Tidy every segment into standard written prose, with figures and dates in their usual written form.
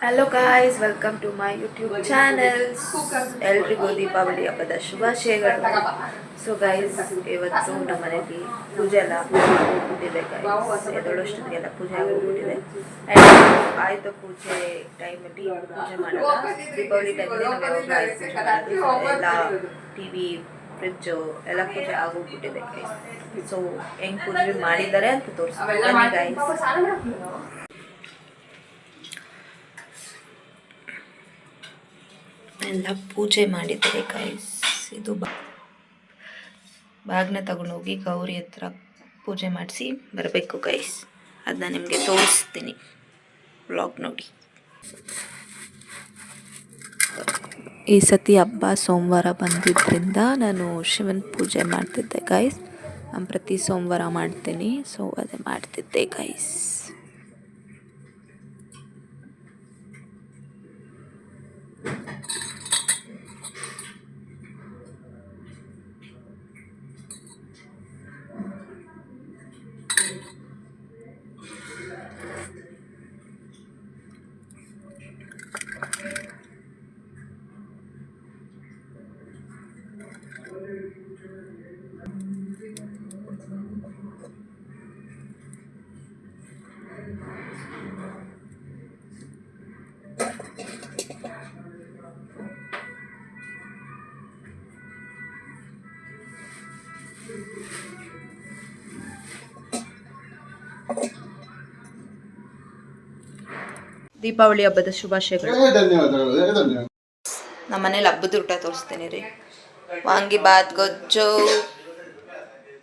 Hello guys, welcome to my YouTube channels. ಎಲ್ರಿಗೂ ದೀಪಾವಳಿ ಹಬ್ಬದ ಶುಭಾಶಯಗಳು. ಸೊ ಗೈಸ್, ಇವತ್ತು ನಮ್ಮ ಮನೆಯಲ್ಲಿ ಪೂಜೆ ಎಲ್ಲ ಹೋಗ್ಬಿಟ್ಟಿದೆ ಗೈಸ್. ಎದೊಳಷ್ಟೊತ್ತಿಗೆಲ್ಲ ಪೂಜೆ ಆಗೋಗ್ಬಿಟ್ಟಿದೆ. ಆ್ಯಂಡ್ ಆಯುಧ ಪೂಜೆ ಟೈಮಲ್ಲಿ ಪೂಜೆ ಮಾಡಲ್ಲ. ದೀಪಾವಳಿ ಟೈಮಲ್ಲಿ ನಾವು ಯಾವಾಗಲೂ ಆಯುಧ ಪೂಜೆ ಮಾಡೋದು. ಎಲ್ಲ ಟಿ ವಿ, ಫ್ರಿಜ್ಜು ಎಲ್ಲ ಪೂಜೆ ಆಗೋಗ್ಬಿಟ್ಟಿದೆ ಗೈಸ್. ಸೊ ಹೆಂಗೆ ಪೂಜೆ ಮಾಡಿದ್ದಾರೆ ಅಂತ ತೋರಿಸ್ತೀನಿ ಗೈಸ್. ಎಲ್ಲ ಪೂಜೆ ಮಾಡಿದ್ದಾರೆ ಗೈಸ್. ಇದು ಬಾಗ್ನ ತಗೊಂಡೋಗಿ ಗೌರಿ ಹತ್ರ ಪೂಜೆ ಮಾಡಿಸಿ ಬರಬೇಕು ಗೈಸ್. ಅದನ್ನ ನಿಮಗೆ ತೋರಿಸ್ತೀನಿ, ವ್ಲಾಗ್ ನೋಡಿ. ಈ ಸತಿ ಹಬ್ಬ ಸೋಮವಾರ ಬಂದಿದ್ದರಿಂದ ನಾನು ಶಿವನ ಪೂಜೆ ಮಾಡ್ತಿದ್ದೆ ಗೈಸ್. ನಾನು ಪ್ರತಿ ಸೋಮವಾರ ಮಾಡ್ತೀನಿ, ಸೊ ಅದೇ ಮಾಡ್ತಿದ್ದೆ ಗೈಸ್. ದೀಪಾವಳಿ ಹಬ್ಬದ ಶುಭಾಶಯಗಳು. ನಮ್ಮ ಮನೇಲಿ ಹಬ್ಬದ ಊಟ ತೋರಿಸ್ತೀನಿ ರೀ. ವಾಂಗಿಬಾತ್, ಗೊಜ್ಜು,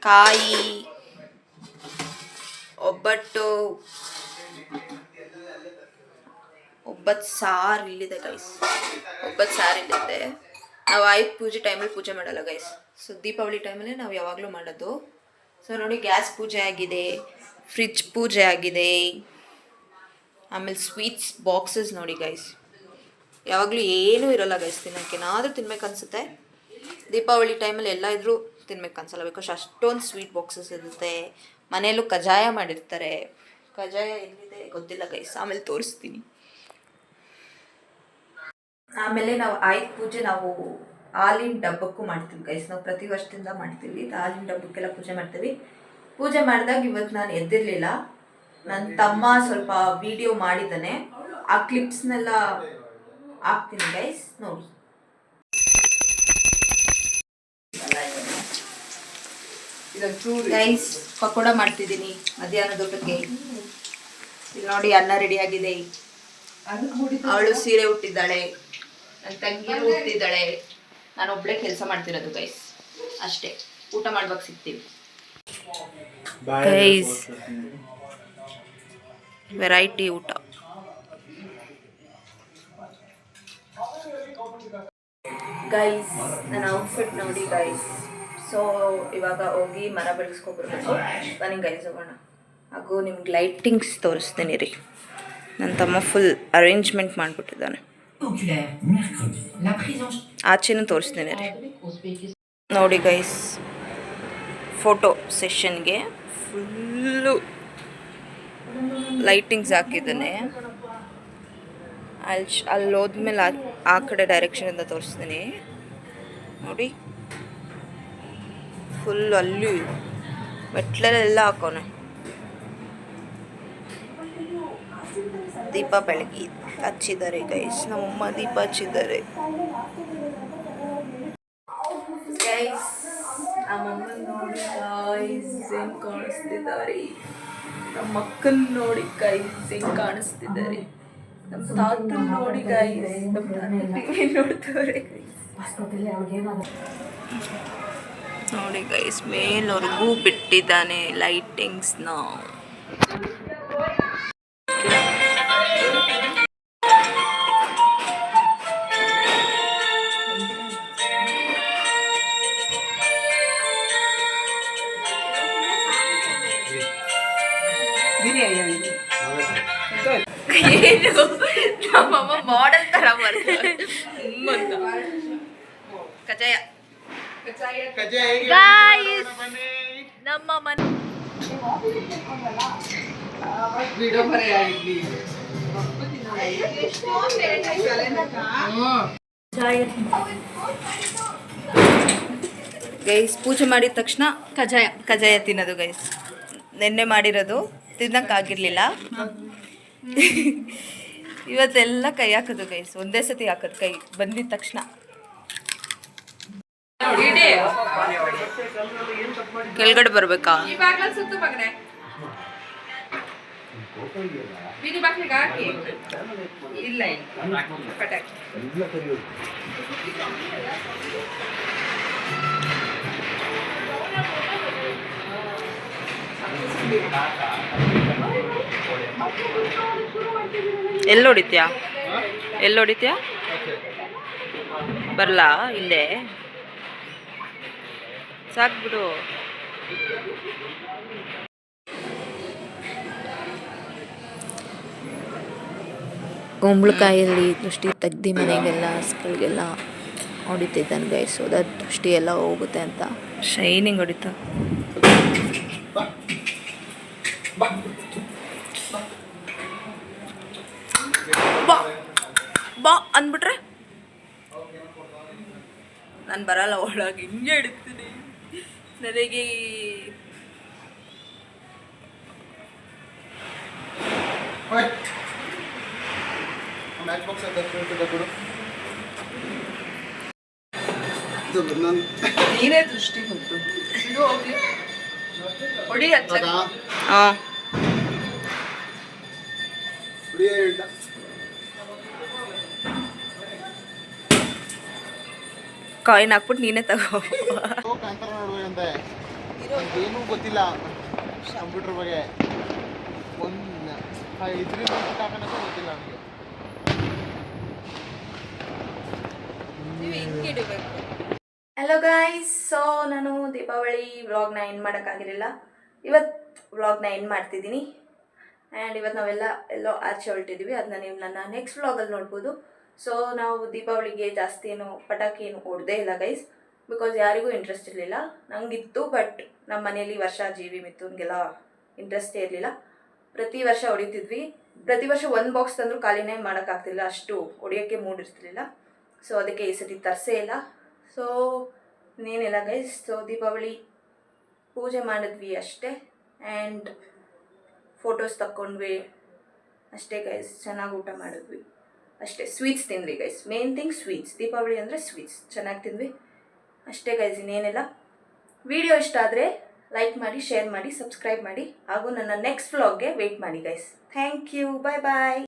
ಕಾಯಿ, ಒಬ್ಬಟ್ಟು, ಒಬ್ಬಟ್ಟು ಸಾರು ಇಲ್ಲಿದೆ ಗೈಸ್. ಒಬ್ಬಟ್ಟು ಸಾರು ಇಲ್ಲಿದೆ. ನಾವು ಆಯುಧ ಪೂಜೆ ಟೈಮಲ್ಲಿ ಪೂಜೆ ಮಾಡಲ್ಲ ಗೈಸ್. ಸೊ ದೀಪಾವಳಿ ಟೈಮಲ್ಲಿ ನಾವು ಯಾವಾಗಲೂ ಮಾಡೋದು. ಸೊ ನೋಡಿ, ಗ್ಯಾಸ್ ಪೂಜೆ ಆಗಿದೆ, ಫ್ರಿಜ್ ಪೂಜೆ ಆಗಿದೆ, ಆಮೇಲೆ ಸ್ವೀಟ್ಸ್ ಬಾಕ್ಸಸ್ ನೋಡಿ ಗೈಸ್. ಯಾವಾಗಲೂ ಏನೂ ಇರೋಲ್ಲ ಗೈಸ್ ತಿನ್ನೋಕ್ಕೆ. ಏನಾದರೂ ತಿನ್ಬೇಕು ಅನಿಸುತ್ತೆ ದೀಪಾವಳಿ ಟೈಮಲ್ಲಿ. ಎಲ್ಲ ಇದ್ರೂ ತಿನ್ಬೇಕು ಅನ್ಸಲ್ಲ, ಬಿಕಾಸ್ ಅಷ್ಟೊಂದು ಸ್ವೀಟ್ ಬಾಕ್ಸಸ್ ಇರುತ್ತೆ. ಮನೆಯಲ್ಲೂ ಕಜಾಯ ಮಾಡಿರ್ತಾರೆ. ಕಜಾಯ ಎಲ್ಲಿದೆ ಗೊತ್ತಿಲ್ಲ ಗೈಸ್, ಆಮೇಲೆ ತೋರಿಸ್ತೀನಿ. ಆಮೇಲೆ ನಾವು ಆಯುಧ ಪೂಜೆ ನಾವು ಹಾಲಿನ ಡಬ್ಬಕ್ಕೂ ಮಾಡ್ತೀವಿ ಗೈಸ್. ನಾವು ಪ್ರತಿ ವರ್ಷದಿಂದ ಮಾಡ್ತೀವಿ. ಹಾಲಿನ ಡಬ್ಬಕ್ಕೆಲ್ಲ ಪೂಜೆ ಮಾಡ್ತೀವಿ. ಪೂಜೆ ಮಾಡಿದಾಗ ಇವತ್ತು ನಾನು ಎದ್ದಿರಲಿಲ್ಲ. ನನ್ನ ತಮ್ಮ ಸ್ವಲ್ಪ ವಿಡಿಯೋ ಮಾಡಿದ್ದಾನೆ, ಆ ಕ್ಲಿಪ್ಸ್ನೆಲ್ಲ ಹಾಕ್ತೀನಿ ಗೈಸ್, ನೋಡಿ. ಗೈಸ್, ಪಕೋಡ ಮಾಡ್ತಿದ್ದೀನಿ ಮಧ್ಯಾಹ್ನದ ಊಟಕ್ಕೆ. ಇಲ್ಲಿ ನೋಡಿ, ಅನ್ನ ರೆಡಿ ಆಗಿದೆ. ಅವಳು ಸೀರೆ ಉಟ್ಟಿದ್ದಾಳೆ, ನನ್ನ ತಂಗಿಯರು ಉಟ್ಟಿದ್ದಾಳೆ. ನಾನು ಒಬ್ಳೆ ಕೆಲಸ ಮಾಡ್ತಿರೋದು ಗೈಸ್, ಅಷ್ಟೇ. ಊಟ ಮಾಡ್ಬೇಕು ಸಿಗ್ತೀವಿ ಗೈಸ್. ವೆರೈಟಿ ಊಟ. ಗೈಸ್, ನನ್ನ ಔಟ್ಫಿಟ್ ನೋಡಿ ಗೈಸ್. ಸೊ ಇವಾಗ ಹೋಗಿ ಮರ ಬೆಳೆಸ್ಕೊಬರ್ಬೇಕು. ಬನ್ನಿ ಗೈಸ್ ಹೋಗೋಣ. ಹಾಗೂ ನಿಮ್ಗೆ ಲೈಟಿಂಗ್ಸ್ ತೋರಿಸ್ತೀನಿ ರೀ. ನನ್ನ ತಮ್ಮ ಫುಲ್ ಅರೇಂಜ್ಮೆಂಟ್ ಮಾಡಿಬಿಟ್ಟಿದ್ದಾನೆ. ಆಚೆನೂ ತೋರಿಸ್ತೀನಿ ರೀ. ನೋಡಿ ಗೈಸ್, ಫೋಟೋ ಸೆಷನ್ಗೆ ಫುಲ್ಲು ಲೈಟಿಂಗ್ಸ್ ಹಾಕಿದ್ದಾನೆ. ಅಲ್ಲಿ ಹೋದ್ಮೇಲೆ ಆ ಕಡೆ ಡೈರೆಕ್ಷನಿಂದ ತೋರಿಸ್ತೀನಿ ನೋಡಿ. ಫುಲ್ ಅಲ್ಲಿ ಮೆಟ್ಲಲ್ಲೆಲ್ಲ ಹಾಕೋನೆ. ದೀಪ ಬೆಳಗ್ಗೆ ಹಚ್ಚಿದ್ದಾರೆ ಗೈಸ್. ನಮ್ಮಮ್ಮ ದೀಪ ಹಚ್ಚಿದ್ದಾರೆ ಗೈಸ್. ನಮ್ಮಮ್ಮನ ನೋಡಿ ಗೈಸ್ ಹೆಂಗ್ ಕಾಣಿಸ್ತಿದ್ದಾರೆ. ನಮ್ಮ ಮಕ್ಕನ್ ನೋಡಿ ಗೈಸ್ ಹೆಂಗ್ ಕಾಣಿಸ್ತಿದ್ದಾರೆ. ನಮ್ಮ ತಾತನ್ ನೋಡಿ ಗೈಸ್, ನಮ್ಮ ತಾತ ಟಿವಿ ನೋಡ್ತಾರೆ ನೋಡಿ ಗೈಸ್. ಮೇಲವರೆಗೂ ಬಿಟ್ಟಿದ್ದಾನೆ ಲೈಟಿಂಗ್ಸ್ನ. ಏನು ನಮ್ಮಮ್ಮ ಮಾಡೆಲ್ ತರ ಬರ್ತಾರೆ. ಕಜಾಯ ನಮ್ಮ ಮನೆ ವಿಡಿಯೋ ಗೈಸ್ ಪೂಜೆ ಮಾಡಿದ ತಕ್ಷಣ ಕಜಾಯ ತಿನ್ನೋದು ಗೈಸ್. ನೆನ್ನೆ ಮಾಡಿರೋದು ತಿನ್ನಕ್ಕಾಗಿರ್ಲಿಲ್ಲ. ಇವತ್ತೆಲ್ಲ ಕೈ ಹಾಕೋದು ಗೈಸ್, ಒಂದೇ ಸತಿ ಹಾಕೋದು ಕೈ ಬಂದಿದ ತಕ್ಷಣ. ಕೆಳಗಡೆ ಬರ್ಬೇಕಾ? ಇಲ್ಲ ಎಲ್ಲಿ ಹೊಡಿತ್ಯಾ ಬರ್ಲಾ ಹಿಂದೆ ಸಾಕ್ಬಿಡು. ಕುಂಬಳಕಾಯಲ್ಲಿ ದೃಷ್ಟಿ ತೆಗ್ದು ಮನೆಗೆಲ್ಲ ಹಸ್ಗಳಿಗೆಲ್ಲ ಹೊಡಿತಿದ್ದಾನೆ ಗೈಸ್. ಸೊ ದಟ್ ದೃಷ್ಟಿ ಎಲ್ಲ ಹೋಗುತ್ತೆ ಅಂತ ಶೈನಿಂಗ್ ಹೊಡಿತಾ. ಬಾ ಅಂದ್ಬಿಟ್ರೆ ನಾನು ಬರಲ್ಲ ಒಳಗೆ, ಹಿಂಗೆ ಹಿಡಿತೀನಿ ನನಗೆ. ನೀನೇ ದೃಷ್ಟಿ ಬಂತು ಹೊಡಿ. ಹಾಂ ಕಾಯಿನ್ ಹಾಕ್ಬಿಟ್ಟು ನೀನೇ ತಗೋ. ಏನೂ ಗೊತ್ತಿಲ್ಲ ಕಂಪ್ಯೂಟರ್ ಬಗ್ಗೆ, ಗೊತ್ತಿಲ್ಲ ನನಗೆ. ಹಲೋ ಗಾಯ್ಸ್, ಸೊ ನಾನು ದೀಪಾವಳಿ ವ್ಲಾಗ್ನ ಎಂಡ್ ಮಾಡೋಕ್ಕಾಗಿರಲಿಲ್ಲ. ಇವತ್ತು ವ್ಲಾಗ್ನ ಎಂಡ್ ಮಾಡ್ತಿದ್ದೀನಿ. ಆ್ಯಂಡ್ ಇವತ್ತು ನಾವೆಲ್ಲ ಎಲ್ಲೋ ಆಚೆ ಹೊರಟಿದ್ದೀವಿ. ಅದನ್ನ ನೀವು ನನ್ನ ನೆಕ್ಸ್ಟ್ ವ್ಲಾಗಲ್ಲಿ ನೋಡ್ಬೋದು. ಸೊ ನಾವು ದೀಪಾವಳಿಗೆ ಜಾಸ್ತಿ ಏನು ಪಟಾಕಿ ಏನು ಹೊಡೆದೇ ಇಲ್ಲ ಗೈಸ್, ಬಿಕಾಸ್ ಯಾರಿಗೂ ಇಂಟ್ರೆಸ್ಟ್ ಇರಲಿಲ್ಲ. ನನಗಿತ್ತು, ಬಟ್ ನಮ್ಮ ಮನೇಲಿ ವರ್ಷ ಜೀವಿ ಮಿಥುನ್ಗೆಲ್ಲ ಇಂಟ್ರೆಸ್ಟೇ ಇರಲಿಲ್ಲ. ಪ್ರತಿ ವರ್ಷ ಹೊಡಿತಿದ್ವಿ. ಪ್ರತಿ ವರ್ಷ ಒಂದು ಬಾಕ್ಸ್ ತಂದರೂ ಖಾಲಿನೇ ಮಾಡೋಕ್ಕಾಗ್ತಿಲ್ಲ, ಅಷ್ಟು ಹೊಡಿಯೋಕ್ಕೆ ಮೂಡ್ ಇರ್ತಿರ್ಲಿಲ್ಲ. ಸೊ ಅದಕ್ಕೆ ಈ ಸತಿ ತರಿಸೇ ಇಲ್ಲ. ಸೊ ಇನ್ನೇನಿಲ್ಲ ಗೈಸ್. ಸೊ ದೀಪಾವಳಿ ಪೂಜೆ ಮಾಡಿದ್ವಿ ಅಷ್ಟೇ, ಆ್ಯಂಡ್ ಫೋಟೋಸ್ ತಕ್ಕೊಂಡ್ವಿ ಅಷ್ಟೇ ಗೈಸ್. ಚೆನ್ನಾಗಿ ಊಟ ಮಾಡಿದ್ವಿ ಅಷ್ಟೇ. ಸ್ವೀಟ್ಸ್ ತಿಂದ್ವಿ guys, main thing sweets. Deepavali ಅಂದರೆ ಸ್ವೀಟ್ಸ್ ಚೆನ್ನಾಗಿ ತಿಂದ್ವಿ ಅಷ್ಟೇ ಗೈಸ್, ಇನ್ನೇನಿಲ್ಲ. ವಿಡಿಯೋ ಇಷ್ಟ ಆದರೆ ಲೈಕ್ ಮಾಡಿ, ಶೇರ್ ಮಾಡಿ, ಸಬ್ಸ್ಕ್ರೈಬ್ ಮಾಡಿ, ಹಾಗೂ ನನ್ನ ನೆಕ್ಸ್ಟ್ ವ್ಲಾಗ್ಗೆ ವೆಯ್ಟ್ ಮಾಡಿ guys. Thank you, bye bye.